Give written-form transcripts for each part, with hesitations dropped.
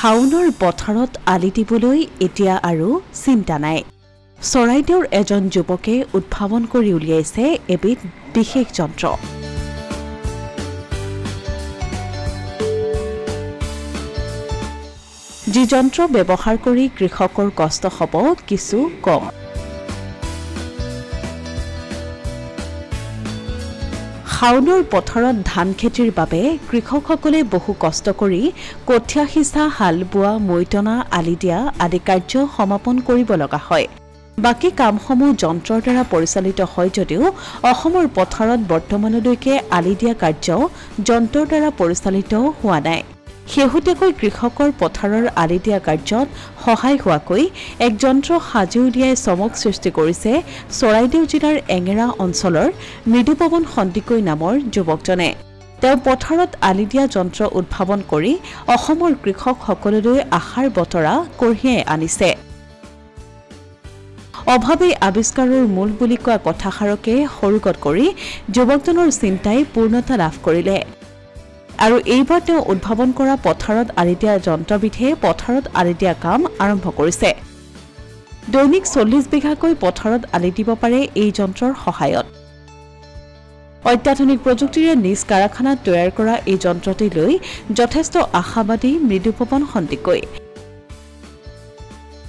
শাওনৰ পথাৰত আলি দিবলৈ এতিয়া আৰু চিন্তা নাই। চৰাইদেউৰ এজন যুৱকে উদ্ভাৱন কৰি উলিয়াইছে এবিধ বিশেষ যন্ত্ৰ। যি যন্ত্ৰ ব্যৱহাৰ কৰি কৃষকৰ কষ্ট হ'ব কিছু কম। শাওনৰ পথাৰত ধান খেতিৰ বাবে কৃষকসকলে বহু কষ্ট কৰি কঠীয়া সিঁচা, হাল বোৱা, মৈতনা, আলি দিয়া আদি কাৰ্য সমাপন কৰিব লগা হয়। বাকী কামসমূহ যন্ত্ৰৰ দ্বাৰা পৰিচালিত হয় যদিও অসমৰ পথাৰত বৰ্তমানলৈকে আলি দিয়া কাৰ্য যন্ত্ৰৰ দ্বাৰা পৰিচালিত হোৱা নাই। শেহতীয়াকৈ কৃষকৰ পথাৰৰ আলি দিয়া কাৰ্যত সহায় হোৱাকৈ এক যন্ত্ৰ সাজি উলিয়াই চমক সৃষ্টি কৰিছে চৰাইদেউ জিলাৰ এঙেৰা অঞ্চলৰ মৃদুপৱন সন্দিকৈ নামৰ যুৱকজনে। তেওঁ পথাৰত আলি দিয়া যন্ত্ৰ উদ্ভাৱন কৰি অসমৰ কৃষকসকললৈ আশাৰ বতৰা কঢ়িয়াই আনিছে। অভাৱেই আৱিষ্কাৰৰ মূল বুলি কোৱা কথাষাৰকে সৰুকত কৰি যুৱকজনৰ চিন্তাই পূৰ্ণতা লাভ কৰিলে। আৰু এইবাৰ তেওঁ উদ্ভাৱন কৰা পথাৰত আলি দিয়া যন্ত্ৰবিধে পথাৰত আলি দিয়া কাম আৰম্ভ কৰিছে। দৈনিক 40 বিঘাকৈ পথাৰত আলি দিব পাৰে এই যন্ত্ৰৰ সহায়ত। অত্যাধুনিক প্ৰযুক্তিৰে নিজ কাৰখানাত তৈয়াৰ কৰা এই যন্ত্ৰটি লৈ যথেষ্ট আশাবাদী মৃদুপৱন সন্দিকৈ।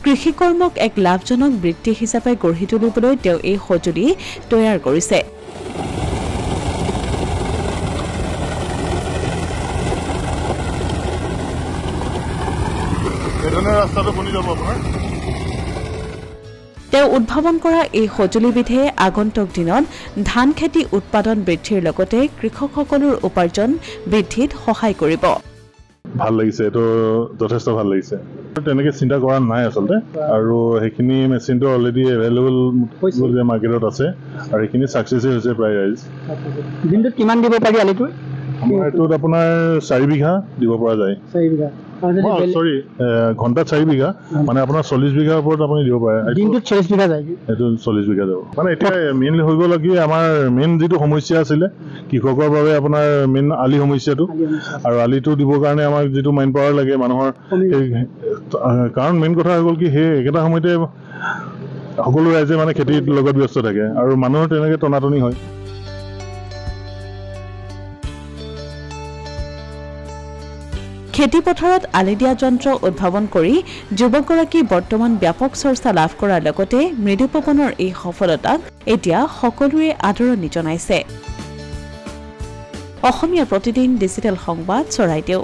কৃষিকৰ্মক এক লাভজনক বৃত্তি হিচাপে গঢ়ি তুলিবলৈ তেওঁ এই সঁজুলি তৈয়াৰ কৰিছে। তেওঁ উদ্ভাৱন কৰা এই সঁজুলিবিধে আগন্তুক দিনত ধান খেতি উৎপাদন বৃদ্ধিৰ লগতে কৃষকসকলৰ উপাৰ্জন বৃদ্ধিত সহায় কৰিব। ভাল লাগিছে, এইটো যথেষ্ট ভাল লাগিছে। তেনেকে চিন্তা কৰা নাই আচলতে, আৰু সেইখিনি মেচিনটো অলৰেডি এভেইলেবল মাৰ্কেটত আছে আৰু সেইখিনি ছাকচেছ হৈছে প্ৰায় ৰাইজ। দিনটোত কিমান দিব পাৰি আলিটো? আমাৰ এইটোত আপোনাৰ 4 বিঘা দিব পৰা যায়। 4 বিঘা ঘণ্টাত 4 বিঘা, মানে আপোনাৰ 40 বিঘাৰ ওপৰত আপুনি দিব পাৰে। দিনটোত 40 বিঘা যায়। এইটো 40 বিঘা যাব। মানে এতিয়া মেইনলি হৈ গ'ল কি, আমাৰ মেইন যিটো সমস্যা আছিলে কৃষকৰ বাবে আপোনাৰ মেইন আলি সমস্যাটো, আৰু আলিটো দিবৰ কাৰণে আমাক যিটো মেইন পাৱাৰ লাগে মানুহৰ, কাৰণ মেইন কথা হৈ গ'ল কি, সেই একেটা সময়তে সকলো ৰাইজে মানে খেতিৰ লগত ব্যস্ত থাকে আৰু মানুহৰ তেনেকৈ টনাটনি হয়। খেতিপথাৰত আলি দিয়া যন্ত্ৰ উদ্ভাৱন কৰি যুৱকগৰাকী বৰ্তমান ব্যাপক চৰ্চা লাভ কৰাৰ লগতে মৃদুপৱনৰ এই সফলতাক এতিয়া সকলোৱে আদৰণি জনাইছে। অসমীয়া প্ৰতিদিন ডিজিটেল সংবাদ, চৰাইদেউ।